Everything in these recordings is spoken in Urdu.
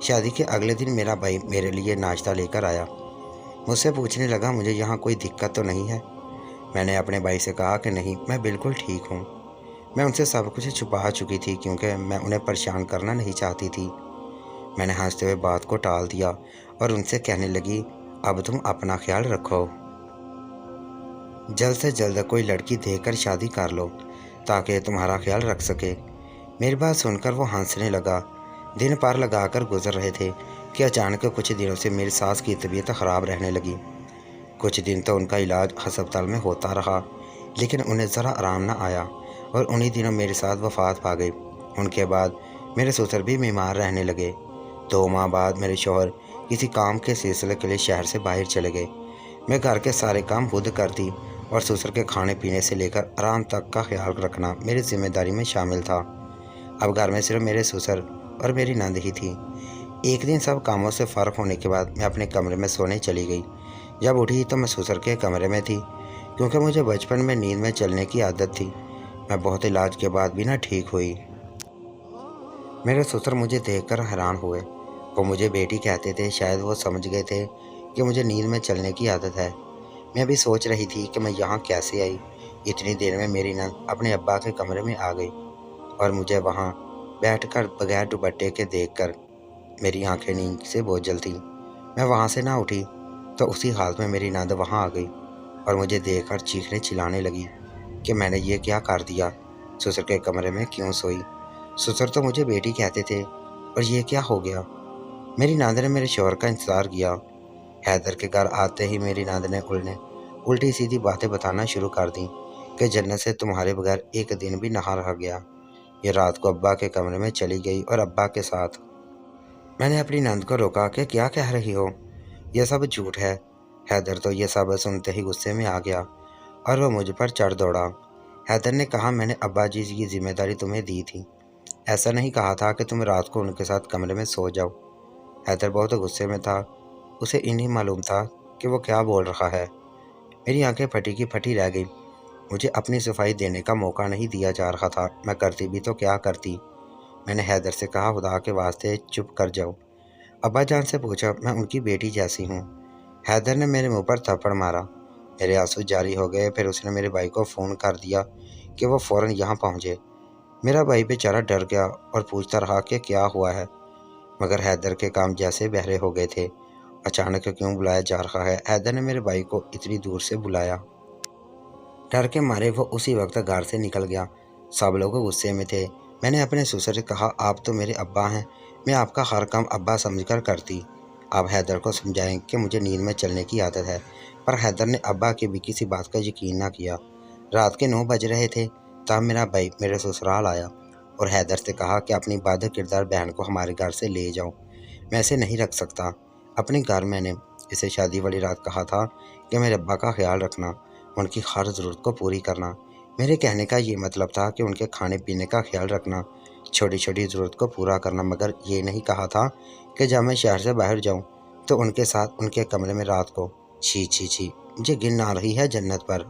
شادی کے اگلے دن میرا بھائی میرے لیے ناشتہ لے کر آیا۔ مجھ سے پوچھنے لگا مجھے یہاں کوئی دقت تو نہیں ہے؟ میں نے اپنے بھائی سے کہا کہ نہیں، میں بالکل ٹھیک ہوں۔ میں ان سے سب کچھ چھپا چکی تھی کیونکہ میں انہیں پریشان کرنا نہیں چاہتی تھی۔ میں نے ہنستے ہوئے بات کو ٹال دیا اور ان سے کہنے لگی، اب تم اپنا خیال رکھو، جلد سے جلد کوئی لڑکی دیکھ کر شادی کر لو تاکہ تمہارا خیال رکھ سکے۔ میری بات سن کر وہ ہنسنے لگا۔ دن پار لگا کر گزر رہے تھے کہ اچانک کچھ دنوں سے میری ساس کی طبیعت خراب رہنے لگی۔ کچھ دن تو ان کا علاج ہسپتال میں ہوتا رہا، لیکن انہیں ذرا آرام نہ آیا اور انہی دنوں میرے ساتھ وفات پا گئی۔ ان کے بعد میرے سسر بھی بیمار رہنے لگے۔ 2 ماہ بعد میرے شوہر کسی کام کے سلسلے کے لیے شہر سے باہر چلے گئے۔ میں گھر کے سارے کام خود کرتی اور سسر کے کھانے پینے سے لے کر آرام تک کا خیال رکھنا میری ذمہ داری میں شامل تھا۔ اب گھر میں صرف میرے سسر اور میری نند ہی تھی۔ ایک دن سب کاموں سے فارغ ہونے کے بعد میں اپنے کمرے میں سونے چلی گئی۔ جب اٹھی تو میں سسر کے کمرے میں تھی، کیونکہ مجھے بچپن میں نیند میں چلنے کی عادت تھی۔ میں بہت علاج کے بعد بھی نہ ٹھیک ہوئی۔ میرے سسر مجھے دیکھ کر حیران ہوئے۔ وہ مجھے بیٹی کہتے تھے، شاید وہ سمجھ گئے تھے کہ مجھے نیند میں چلنے کی عادت ہے۔ میں بھی سوچ رہی تھی کہ میں یہاں کیسے آئی۔ اتنی دیر میں میری نند اپنے ابا کے کمرے میں آ گئی اور مجھے وہاں بیٹھ کر بغیر دوپٹے کے دیکھ کر میری آنکھیں نیند سے بوجھل تھیں۔ میں وہاں سے نہ اٹھی تو اسی حالت میں میری نند وہاں آ گئی اور مجھے دیکھ کر چیخنے چلانے لگی کہ میں نے یہ کیا کر دیا، سسر کے کمرے میں کیوں سوئی؟ سسر تو مجھے بیٹی کہتے تھے اور یہ کیا ہو گیا؟ میری نند نے میرے شوہر کا انتظار کیا۔ حیدر کے گھر آتے ہی میری نند نے الٹی سیدھی باتیں بتانا شروع کر دیں کہ جنت سے تمہارے بغیر ایک دن بھی نہ رہ گیا۔ یہ رات کو ابا کے کمرے میں چلی گئی اور ابا کے ساتھ۔ میں نے اپنی نند کو روکا کہ کیا کہہ رہی ہو، یہ سب جھوٹ ہے۔ حیدر تو یہ سب سنتے ہی غصے میں آ گیا اور وہ مجھ پر چڑھ دوڑا۔ حیدر نے کہا، میں نے ابا جی کی ذمہ داری تمہیں دی تھی، ایسا نہیں کہا تھا کہ تم رات کو ان کے ساتھ کمرے میں سو جاؤ۔ حیدر بہت غصے میں تھا، اسے انہیں معلوم تھا کہ وہ کیا بول رہا ہے۔ میری آنکھیں پھٹی کی پھٹی رہ گئی۔ مجھے اپنی صفائی دینے کا موقع نہیں دیا جا رہا تھا۔ میں کرتی بھی تو کیا کرتی۔ میں نے حیدر سے کہا، خدا کے واسطے چپ کر جاؤ۔ ابا جان سے پوچھا، میں ان کی بیٹی جیسی ہوں۔ حیدر نے میرے منہ پر تھپڑ مارا۔ میرے آنسو جاری ہو گئے۔ پھر اس نے میرے بھائی کو فون کر دیا کہ وہ فوراً یہاں پہنچے۔ میرا بھائی بیچارہ ڈر گیا اور پوچھتا رہا کہ کیا ہوا ہے، مگر حیدر کے کام جیسے بہرے ہو گئے تھے۔ اچانک کیوں بلایا جا رہا ہے؟ حیدر نے میرے بھائی کو اتنی دور سے بلایا۔ ڈر کے مارے وہ اسی وقت گھر سے نکل گیا۔ سب لوگ غصے میں تھے۔ میں نے اپنے سسر سے کہا، آپ تو میرے ابا ہیں، میں آپ کا ہر کام ابا سمجھ کر کرتی۔ آپ حیدر کو سمجھائیں کہ مجھے نیند میں چلنے کی عادت ہے۔ پر حیدر نے ابا کی بھی کسی بات کا یقین نہ کیا۔ رات کے 9 بج رہے تھے تب میرا بھائی میرے سسرال آیا اور حیدر سے کہا کہ اپنی بد کردار بہن کو ہمارے گھر سے لے جاؤ، میں اسے نہیں رکھ سکتا اپنے گھر۔ میں نے اسے شادی والی رات کہا تھا کہ میرے ابا کا خیال رکھنا، ان کی ہر ضرورت کو پوری کرنا۔ میرے کہنے کا یہ مطلب تھا کہ ان کے کھانے پینے کا خیال رکھنا، چھوٹی چھوٹی ضرورت کو پورا کرنا، مگر یہ نہیں کہا تھا کہ جب میں شہر سے باہر جاؤں تو ان کے ساتھ ان کے کمرے میں رات کو۔ چھی چھی چھی، مجھے گن آ رہی ہے جنت پر۔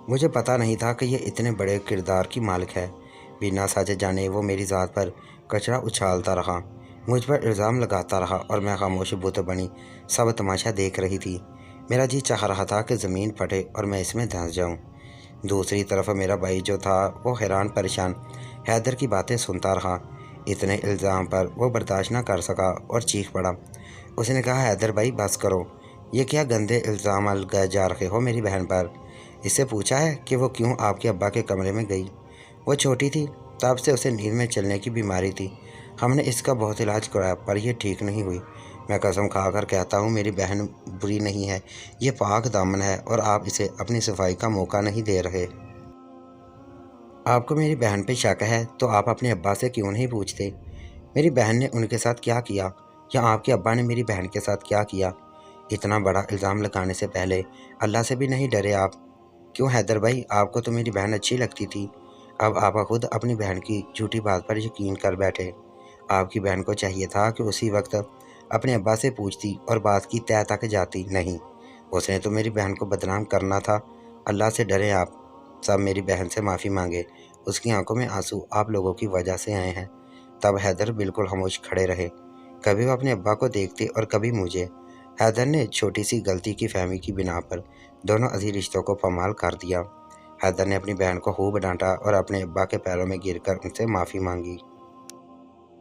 مجھے پتہ نہیں تھا کہ یہ اتنے بڑے کردار کی مالک ہے۔ بنا سچ جانے وہ میری ذات پر کچرا اچھالتا رہا، مجھ پر الزام لگاتا رہا اور میں خاموش بت بنی سب تماشا دیکھ رہی تھی۔ میرا جی چاہ رہا تھا کہ زمین پھٹے اور میں اس میں دھنس جاؤں۔ دوسری طرف میرا بھائی جو تھا وہ حیران پریشان حیدر کی باتیں سنتا رہا۔ اتنے الزام پر وہ برداشت نہ کر سکا اور چیخ پڑا۔ اس نے کہا، حیدر بھائی بس کرو، یہ کیا گندے الزام لگائے جا رہے ہو میری بہن پر؟ اس سے پوچھا ہے کہ وہ کیوں آپ کے ابا کے کمرے میں گئی؟ وہ چھوٹی تھی، تب سے اسے نیند میں چلنے کی بیماری تھی۔ ہم نے اس کا بہت علاج کرایا پر یہ ٹھیک نہیں ہوئی۔ میں قسم کھا کر کہتا ہوں میری بہن بری نہیں ہے، یہ پاک دامن ہے اور آپ اسے اپنی صفائی کا موقع نہیں دے رہے۔ آپ کو میری بہن پہ شک ہے تو آپ اپنے ابا سے کیوں نہیں پوچھتے میری بہن نے ان کے ساتھ کیا کیا، یا آپ کے ابا نے میری بہن کے ساتھ کیا کیا؟ اتنا بڑا الزام لگانے سے پہلے اللہ سے بھی نہیں ڈرے آپ؟ کیوں حیدر بھائی، آپ کو تو میری بہن اچھی لگتی تھی، اب آپ خود اپنی بہن کی جھوٹی بات پر یقین کر بیٹھے۔ آپ کی بہن کو چاہیے تھا کہ اسی وقت اپنے ابا سے پوچھتی اور بات کی تہہ تک جاتی، نہیں، اس نے تو میری بہن کو بدنام کرنا تھا۔ اللہ سے ڈریں آپ سب، میری بہن سے معافی مانگے، اس کی آنکھوں میں آنسو آپ لوگوں کی وجہ سے آئے ہیں۔ تب حیدر بالکل خاموش کھڑے رہے۔ کبھی وہ اپنے ابا کو دیکھتی اور کبھی مجھے۔ حیدر نے چھوٹی سی غلطی کی فہمی کی بنا پر دونوں عزیز رشتوں کو پامال کر دیا۔ حیدر نے اپنی بہن کو خوب ڈانٹا اور اپنے ابا کے پیروں میں گر کر ان سے معافی مانگی۔